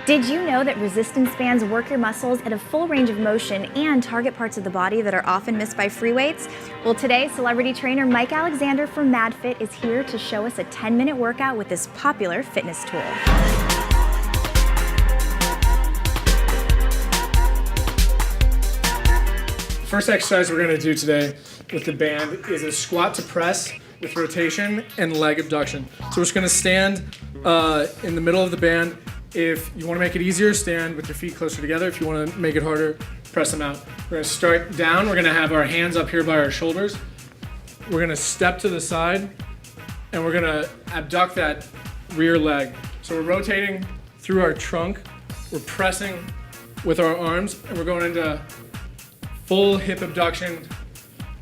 Did you know that resistance bands work your muscles at a full range of motion and target parts of the body that are often missed by free weights? Well, today, celebrity trainer Mike Alexander from MadFit is here to show us a 10-minute workout with this popular fitness tool. First exercise we're going to do today with the band is a squat to press with rotation and leg abduction. So we're just going to stand in the middle of the band. If you want to make it easier, stand with your feet closer together. If you want to make it harder, press them out. We're going to start down. We're going to have our hands up here by our shoulders. We're going to step to the side, and we're going to abduct that rear leg. So we're rotating through our trunk. We're pressing with our arms, and we're going into full hip abduction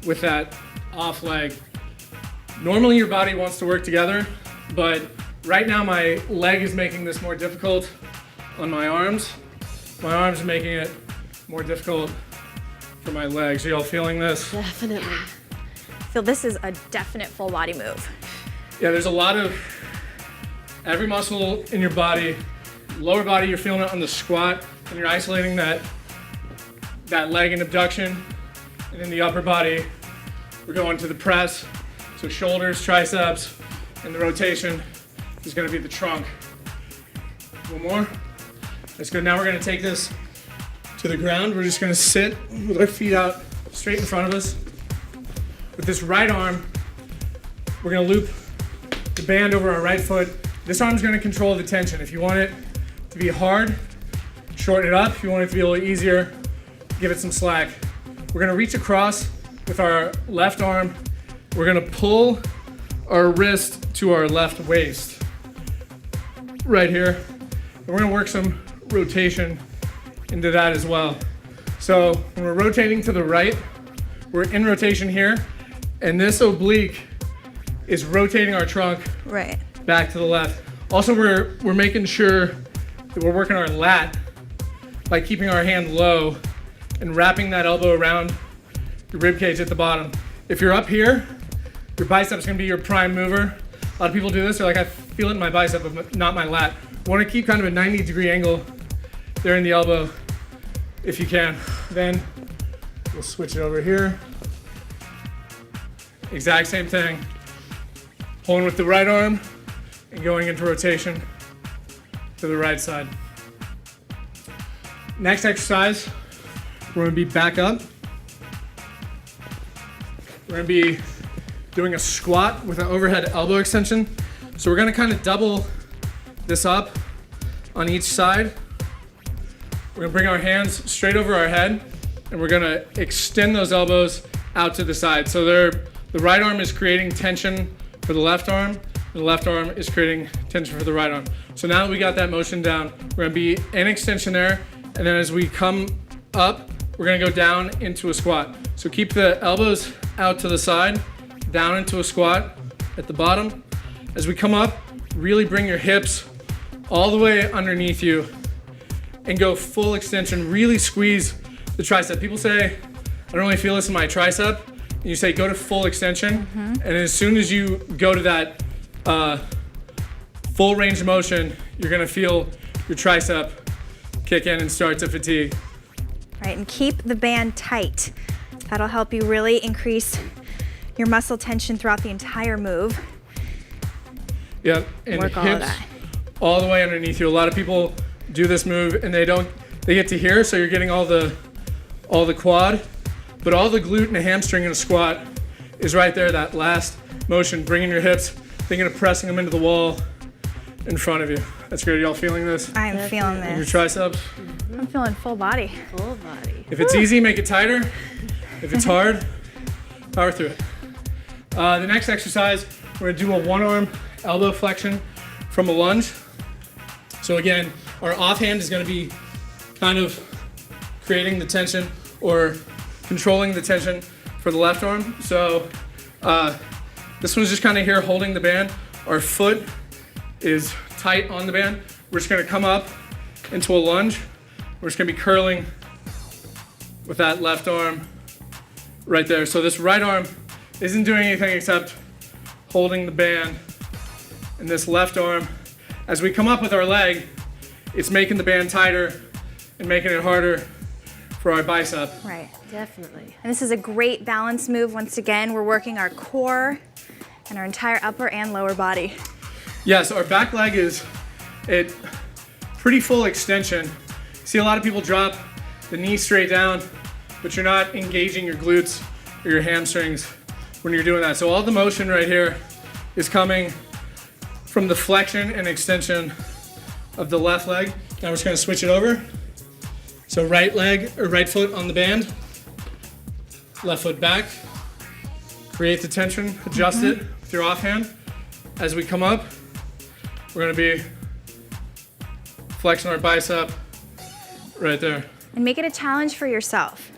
with that off leg. Normally your body wants to work together, but right now my leg is making this more difficult on my arms. My arms are making it more difficult for my legs. Are y'all feeling this? Definitely. I feel this is a definite full body move. Yeah, there's a lot of, every muscle in your body, lower body, you're feeling it on the squat, and you're isolating that leg in abduction. And in the upper body, we're going to the press. So shoulders, triceps, and the rotation is going to be the trunk. One more. That's good. Now we're going to take this to the ground. We're just going to sit with our feet out straight in front of us. With this right arm, we're going to loop the band over our right foot. This arm's going to control the tension. If you want it to be hard, shorten it up. If you want it to be a little easier, give it some slack. We're going to reach across with our left arm. We're going to pull our wrist to our left waist right here. And we're going to work some rotation into that as well. So when we're rotating to the right, we're in rotation here, and this oblique is rotating our trunk Right. back to the left. Also, we're making sure that we're working our lat by keeping our hand low and wrapping that elbow around your rib cage at the bottom. If you're up here, your bicep's gonna be your prime mover. A lot of people do this, they're like, I feel it in my bicep, but not my lat. You wanna keep kind of a 90-degree angle there in the elbow if you can. Then we'll switch it over here. Exact same thing. Pulling with the right arm and going into rotation to the right side. Next exercise, we're gonna be back up. We're gonna be doing a squat with an overhead elbow extension. So we're gonna kind of double this up on each side. We're gonna bring our hands straight over our head, and we're gonna extend those elbows out to the side. So the right arm is creating tension for the left arm, and the left arm is creating tension for the right arm. So now that we got that motion down, we're gonna be in extension there, and then as we come up, we're gonna go down into a squat. So keep the elbows out to the side, down into a squat at the bottom. As we come up, really bring your hips all the way underneath you and go full extension. Really squeeze the tricep. People say, I don't really feel this in my tricep. And you say, go to full extension. And as soon as you go to that full range of motion, you're gonna feel your tricep kick in and start to fatigue. Right, and keep the band tight. That'll help you really increase your muscle tension throughout the entire move. Yep, and Work all of hips that. all the way underneath you. A lot of people do this move and they get to here, so you're getting all the quad, but all the glute and the hamstring in a squat is right there, that last motion, bringing your hips, thinking of pressing them into the wall in front of you. That's good. Y'all feeling this? I'm feeling Your this. triceps? I'm feeling full body. Full body. If it's easy, make it tighter. If it's hard, power through it. The next exercise, we're gonna do a one-arm elbow flexion from a lunge. So again, our offhand is gonna be kind of creating the tension or controlling the tension for the left arm. So this one's just kind of here holding the band. Our foot is tight on the band. We're just gonna come up into a lunge. We're just gonna be curling with that left arm right there. So this right arm isn't doing anything except holding the band. And this left arm, as we come up with our leg, it's making the band tighter and making it harder for our bicep. Right. Definitely. And this is a great balance move. Once again, we're working our core and our entire upper and lower body. Yeah, so our back leg is at pretty full extension. See a lot of people drop the knee straight down, but you're not engaging your glutes or your hamstrings when you're doing that. So all the motion right here is coming from the flexion and extension of the left leg. Now we're just gonna switch it over. So right leg or right foot on the band, left foot back. Create the tension, adjust it with your offhand. As we come up, we're gonna be flexing our bicep right there. And make it a challenge for yourself.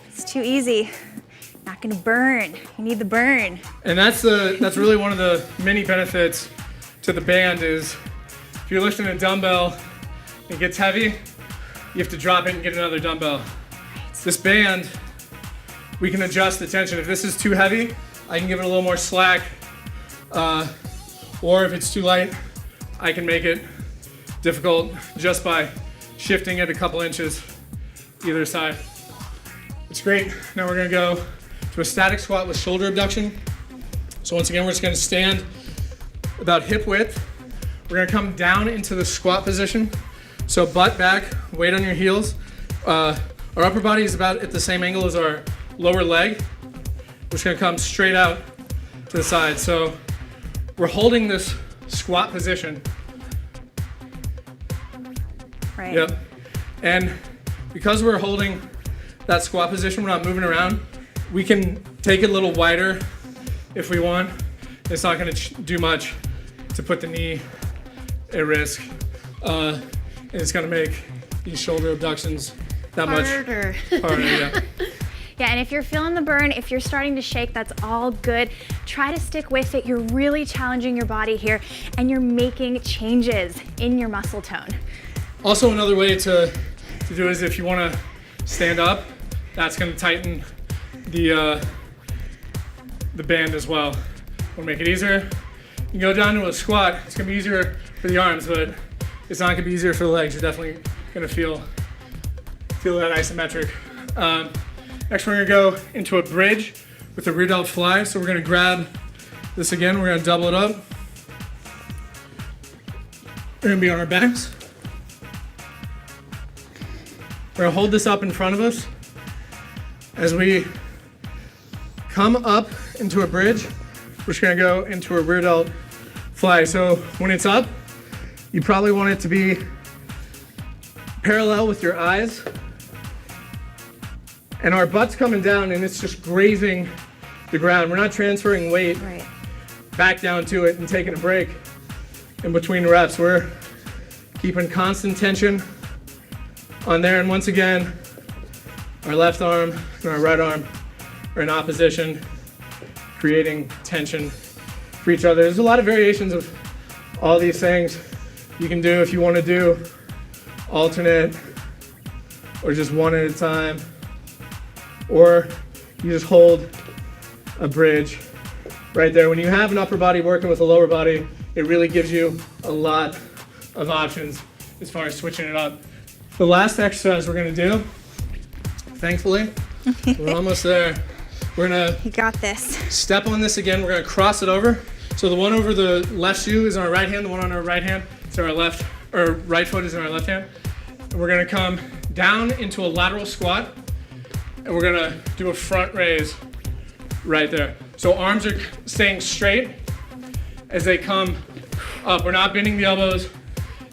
It's too easy. Not gonna burn. You need the burn. And that's really one of the many benefits to the band is if you're lifting a dumbbell and it gets heavy, you have to drop it and get another dumbbell. This band, we can adjust the tension. If this is too heavy, I can give it a little more slack. Or if it's too light, I can make it difficult just by shifting it a couple inches either side. It's great. Now we're gonna go to a static squat with shoulder abduction. So once again, we're just gonna stand about hip width. We're gonna come down into the squat position. So butt back, weight on your heels. Our upper body is about at the same angle as our lower leg. We're just gonna come straight out to the side. So we're holding this squat position. Right. Yep. And because we're holding that squat position, we're not moving around, we can take it a little wider if we want. It's not gonna do much to put the knee at risk. And it's gonna make these shoulder abductions that much harder. Yeah. Yeah, and if you're feeling the burn, if you're starting to shake, that's all good. Try to stick with it. You're really challenging your body here and you're making changes in your muscle tone. Also, another way to do it is if you wanna stand up, that's gonna tighten the band as well. Wanna make it easier? You can go down to a squat. It's gonna be easier for the arms, but it's not gonna be easier for the legs. You're definitely gonna feel that isometric. Next, we're gonna go into a bridge with a rear delt fly. So we're gonna grab this again. We're gonna double it up. We're gonna be on our backs. We're gonna hold this up in front of us. As we come up into a bridge, we're just gonna go into a rear delt fly. So when it's up, you probably want it to be parallel with your eyes. And our butt's coming down and it's just grazing the ground. We're not transferring weight back down to it and taking a break in between reps. We're keeping constant tension on there. And once again, our left arm and our right arm are in opposition, creating tension for each other. There's a lot of variations of all these things you can do if you want to do alternate or just one at a time, or you just hold a bridge right there. When you have an upper body working with a lower body, it really gives you a lot of options as far as switching it up. The last exercise we're gonna do, thankfully, we're almost there. We're gonna You got this. step on this again. We're gonna cross it over. So the one over the left shoe is on our right hand, the one on our right hand is our left, or right foot is in our left hand. And we're gonna come down into a lateral squat, and we're gonna do a front raise right there. So arms are staying straight as they come up. We're not bending the elbows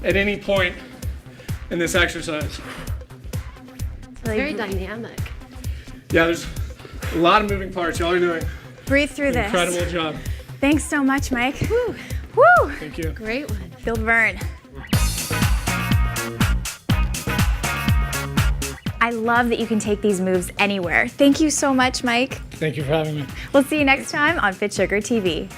at any point in this exercise. Very dynamic. Yeah, there's a lot of moving parts. Y'all are doing Breathe through an this. incredible job. Thanks so much, Mike. Woo. Woo. Thank you. Great one. Feel the burn. I love that you can take these moves anywhere. Thank you so much, Mike. Thank you for having me. We'll see you next time on FitSugar TV.